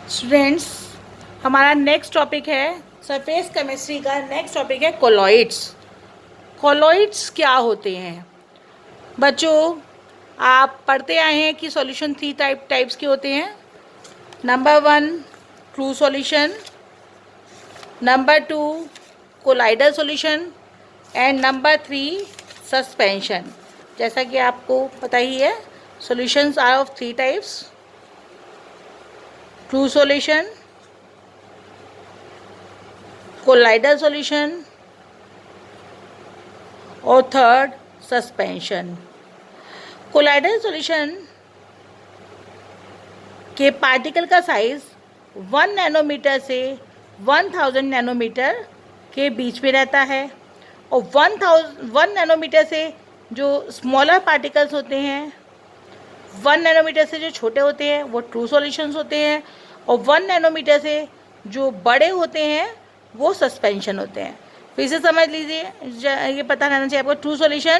Students, हमारा next topic है surface chemistry का। नेक्स्ट टॉपिक है कोलॉइड्स। कोलॉइड्स क्या होते हैं बच्चों? आप पढ़ते आए हैं कि सॉल्यूशन थ्री टाइप्स के होते हैं। Number 1 true solution, number 2 colloidal solution and number 3 suspension. जैसा कि आपको पता ही है, solutions are of three types: true solution, colloidal solution और थर्ड सस्पेंशन। कोलाइडल सॉल्यूशन के पार्टिकल का साइज 1 नैनोमीटर से 1000 नैनोमीटर के बीच में रहता है और 1 नैनोमीटर से जो स्मॉलर पार्टिकल्स होते हैं, 1 नैनोमीटर से जो छोटे होते हैं वो ट्रू सॉल्यूशंस होते हैं और 1 नैनोमीटर से जो बड़े होते हैं वो सस्पेंशन होते हैं। फिर से समझ लीजिए, ये पता रहना चाहिए आपको। ट्रू सॉल्यूशन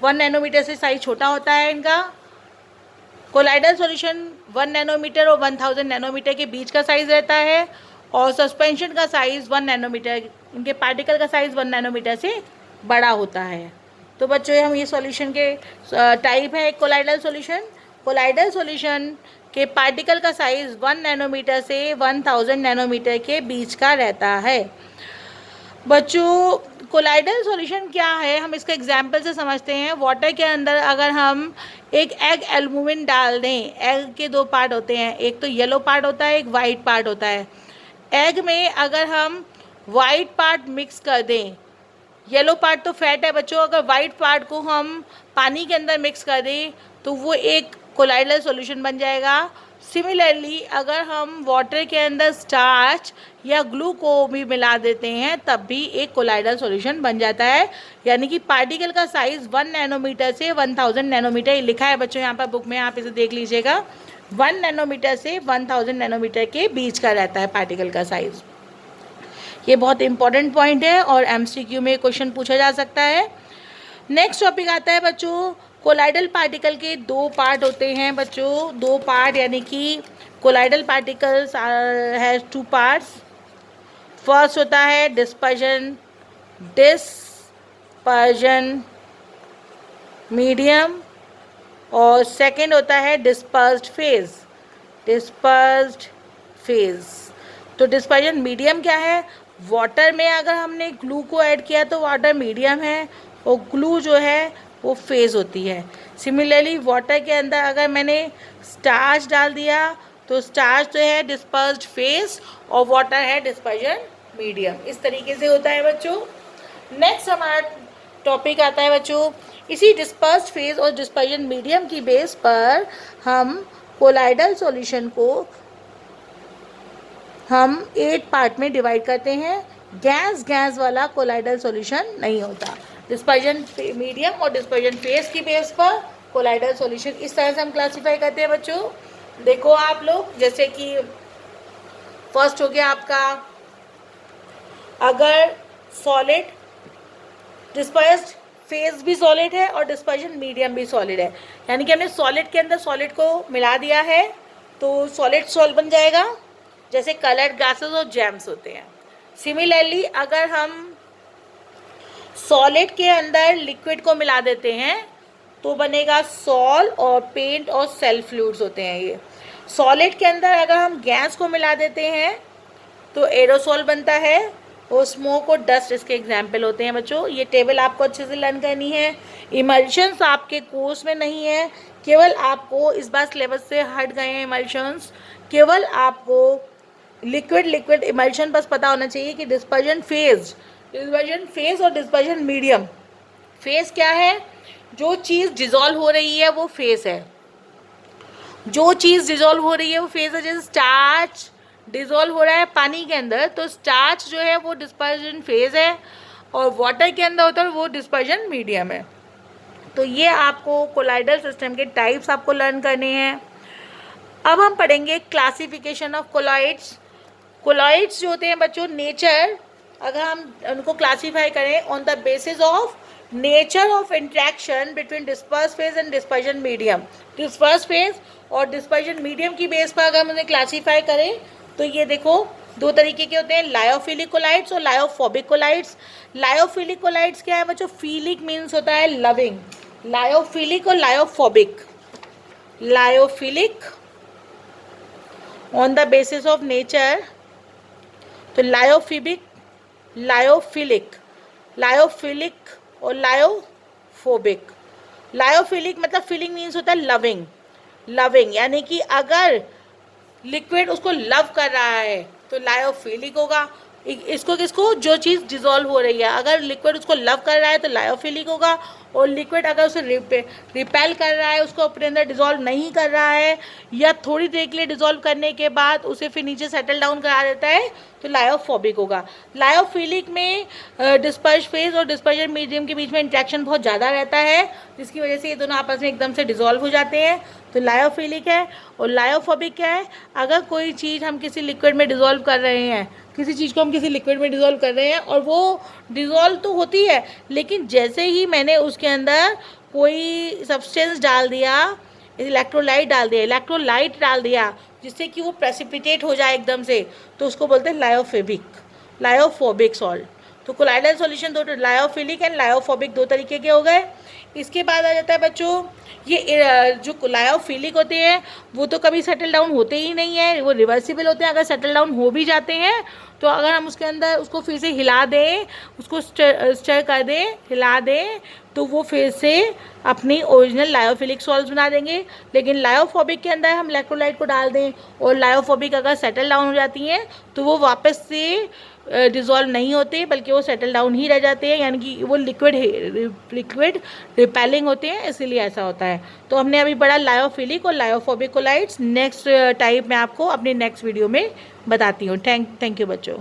1 नैनोमीटर से साइज छोटा होता है इनका। कोलाइडल सॉल्यूशन 1 नैनोमीटर और 1000 नैनोमीटर के बीच का साइज रहता है और सस्पेंशन का साइज 1 नैनोमीटर, इनके पार्टिकल का साइज 1 नैनोमीटर से बड़ा होता है। तो बच्चों, हम ये सॉल्यूशन के टाइप है। कोलाइडल सॉल्यूशन, कोलाइडल सॉल्यूशन के पार्टिकल का साइज 1 नैनोमीटर से 1000 नैनोमीटर के बीच का रहता है। बच्चों, कोलाइडल सॉल्यूशन क्या है, हम इसका एग्जाम्पल से समझते हैं। वाटर के अंदर अगर हम एक एग एल्बुमिन डाल दें, एग के 2 पार्ट होते हैं, एक तो येलो पार्ट होता है, एक वाइट पार्ट होता है। एग में अगर हम वाइट पार्ट मिक्स कर दें, येलो पार्ट तो फैट है बच्चों, अगर वाइट पार्ट को हम पानी के अंदर मिक्स कर दें तो वो एक कोलाइडल सॉल्यूशन बन जाएगा। सिमिलरली अगर हम वाटर के अंदर स्टार्च या ग्लू को भी मिला देते हैं तब भी एक कोलाइडल सॉल्यूशन बन जाता है। यानी कि पार्टिकल का साइज 1 नैनोमीटर से 1000 नैनोमीटर लिखा है बच्चों यहाँ पर बुक में, आप इसे देख लीजिएगा। 1 नैनोमीटर से 1000 नैनोमीटर के बीच का रहता है पार्टिकल का साइज। ये बहुत इंपॉर्टेंट पॉइंट है और एमसीक्यू में क्वेश्चन पूछा जा सकता है। नेक्स्ट टॉपिक आता है बच्चों, कोलाइडल पार्टिकल के 2 पार्ट होते हैं बच्चों। 2 पार्ट यानी कि कोलाइडल पार्टिकल्स है 2 पार्ट्स। फर्स्ट होता है डिस्पर्जन मीडियम और सेकंड होता है डिस्पर्स्ड फेज। तो डिस्पर्जन मीडियम क्या है? वाटर में अगर हमने ग्लू को ऐड किया तो वाटर मीडियम है और ग्लू जो है वो फेज होती है। सिमिलरली वाटर के अंदर अगर मैंने स्टार्च डाल दिया तो स्टार्च जो है डिस्पर्स्ड फेज और वाटर है डिस्पर्जन मीडियम। इस तरीके से होता है बच्चों। नेक्स्ट हमारा टॉपिक आता है बच्चों, इसी डिस्पर्स्ड फेज और डिस्पर्जन मीडियम की बेस पर हम कोलाइडल सॉल्यूशन को हम 8 पार्ट में डिवाइड करते हैं। गैस वाला कोलाइडल सॉल्यूशन नहीं होता। डिस्पर्जन मीडियम और डिस्पर्जन फेज की बेस पर कोलाइडल सॉल्यूशन इस तरह से हम क्लासीफाई करते हैं बच्चों। देखो आप लोग, जैसे कि फर्स्ट हो गया आपका, अगर सॉलिड डिस्पर्स्ड फेज भी सॉलिड है और डिस्पर्जन मीडियम भी सॉलिड है, यानी कि हमने सॉलिड के अंदर सॉलिड को मिला दिया है तो सॉलिड सॉल्ट बन जाएगा, जैसे कलर्ड ग्लासेस और जैम्स होते हैं। सिमिलरली अगर हम सॉलिड के अंदर लिक्विड को मिला देते हैं तो बनेगा सॉल और पेंट और सेल फ्लूइड्स होते हैं ये। सॉलिड के अंदर अगर हम गैस को मिला देते हैं तो एरोसोल बनता है और स्मोक और डस्ट इसके एग्जाम्पल होते हैं बच्चों। ये टेबल आपको अच्छे से लर्न करनी है। इमल्शंस आपके कोर्स में नहीं है, केवल आपको इस बार सिलेबस से हट गए हैं इमल्शंस। केवल आपको लिक्विड इमल्शन बस पता होना चाहिए कि डिस्पर्जन फेज और डिस्पर्जन मीडियम। फेज क्या है? जो चीज़ डिजॉल्व हो रही है वो फेज है। जो चीज़ डिजॉल्व हो रही है वो फेज है। जैसे स्टार्च डिजॉल्व हो रहा है पानी के अंदर तो स्टार्च जो है वो डिस्पर्जन फेज है और वाटर के अंदर होता है वो डिस्पर्जन मीडियम है। तो ये आपको कोलाइडल सिस्टम के टाइप्स आपको लर्न करने हैं। अब हम पढ़ेंगे क्लासिफिकेशन ऑफ कोलॉइड्स। कोलॉइड्स जो होते हैं बच्चों, नेचर, अगर हम उनको क्लासीफाई करें on the basis of nature of interaction between disperse phase and dispersion medium. Disperse phase और डिस्पर्जन मीडियम की बेस पर अगर हम उन्हें क्लासीफाई करें तो ये देखो दो तरीके के होते हैं, लायोफिलिक कोलाइड्स और लायोफोबिक कोलाइड्स। लायोफिलिक कोलाइड्स क्या है बच्चों? फीलिक मीन्स होता है लविंग। लायोफिलिक और lyophobic, lyophilic on the basis of nature, तो लायोफिबिक, लायोफिलिक, लायोफिलिक और लायोफोबिक। लायोफिलिक मतलब फीलिंग मीन्स होता है लविंग, लविंग यानी कि अगर लिक्विड उसको लव कर रहा है तो लायोफिलिक होगा। इसको किसको? जो चीज़ डिजोल्व हो रही है, अगर लिक्विड उसको लव कर रहा है तो लायोफिलिक होगा, और लिक्विड अगर उसे रिपेल कर रहा है, उसको अपने अंदर डिजोल्व नहीं कर रहा है, या थोड़ी देर के लिए डिजोल्व करने के बाद उसे फिर नीचे सेटल डाउन करा देता है, तो लायोफोबिक होगा। लायोफिलिक में डिस्पर्ज फेज और डिस्पर्जन मीडियम के बीच में इंटरेक्शन बहुत ज़्यादा रहता है, जिसकी वजह से ये दोनों आपस में एकदम से डिजोल्व हो जाते हैं, तो लायोफिलिक है। और लायोफोबिक क्या है? अगर कोई चीज़ हम किसी लिक्विड में डिजोल्व कर रहे हैं, किसी चीज़ को हम किसी लिक्विड में डिज़ोल्व कर रहे हैं और वो डिज़ोल्व तो होती है, लेकिन जैसे ही मैंने उसके अंदर कोई सब्सटेंस डाल दिया, इलेक्ट्रोलाइट डाल दिया जिससे कि वो प्रेसिपिटेट हो जाए एकदम से, तो उसको बोलते हैं लायोफिबिक, लायोफोबिक सॉल्ट। तो कोलाइडल सॉल्यूशन दो, लायोफिलिक एंड लायोफोबिक दो तरीके के हो गए। इसके बाद आ जाता है बच्चों, ये जो लायोफिलिक होते हैं वो तो कभी सेटल डाउन होते ही नहीं है, वो रिवर्सिबल होते हैं। अगर सेटल डाउन हो भी जाते हैं तो अगर हम उसके अंदर उसको फिर से हिला दें, उसको स्टर कर दें, हिला दें, तो वो फिर से अपनी ओरिजिनल लायोफिलिक सॉल्ट्स बना देंगे। लेकिन लायोफोबिक के अंदर हम इलेक्ट्रोलाइट को डाल दें और लायोफोबिक अगर सेटल डाउन हो जाती हैं तो वो वापस से डिज़ोल्व नहीं होते, बल्कि वो सेटल डाउन ही रह जाते हैं, यानी कि वो लिक्विड रिपेलिंग होते हैं, इसीलिए ऐसा होता है। तो हमने अभी पढ़ा लायोफिलिक और लायोफोबिक कोलाइड्स। नेक्स्ट टाइप मैं आपको अपने नेक्स्ट वीडियो में बताती हूँ। थैंक यू बच्चों।